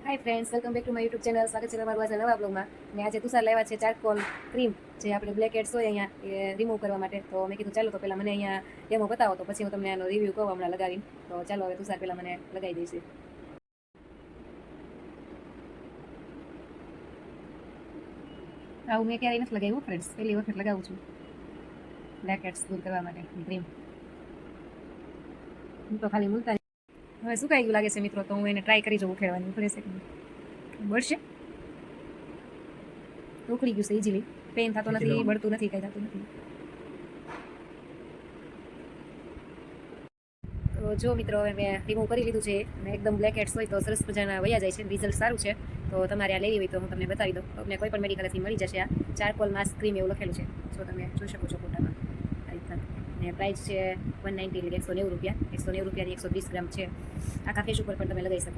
Hi friends, welcome back to my YouTube channel. સ્વાગત છે તમારું આજના નવા બ્લોગમાં. ને આજે તુષાર લાવ્યા છે ચારકોલ ક્રીમ, જે આપણે બ્લેક હેડ્સ હોય અહીંયા એ રિમૂવ કરવા માટે. તો મેં કીધું ચાલો તો પહેલાં મને અહીંયા ડેમો બતાવો, તો પછી હું તમને આનો રિવ્યૂ કહું હમણાં લગાવીને. તો ચાલો હવે તુષાર પહેલાં મને લગાવી દઈશે. આવું મેં ક્યારેય નથી લગાવ્યું ફ્રેન્ડ્સ, પહેલી વખત લગાવું છું બ્લેક હેડ્સ દૂર કરવા માટે ક્રીમ. હું તો ખાલી મૂલતા હવે સુકાઈ ગયું લાગે છે મિત્રો, તો હું એને ટ્રાય કરી જોઉં ઉખેડવાની. ઉખડે છે બળશે, ઉખડી ગયું છે ઇઝીલી. પેન થતો નથી, બળતું નથી, કંઈ થતું નથી. તો જો મિત્રો, હવે મેં રિમૂવ કરી લીધું છે અને એકદમ બ્લેક હેડ્સ હોય તો સરસ મજાના વયા જાય છે. રિઝલ્ટ સારું છે. તો તમારે આ લેવી હોય તો હું તમને બતાવી દઉં. તમને કોઈ પણ મેડિકલથી મળી જશે. આ ચારકોલ માસ્ક ક્રીમ એવું લખેલું છે, જો તમે જોઈ શકો છો ફોટામાં આ રીતના. અને પ્રાઇસ છે 190, એટલે 190 રૂપિયા. 190 રૂપિયાની 120 ગ્રામ છે. આખા ફેસ ઉપર પણ તમે લગાવી શકો.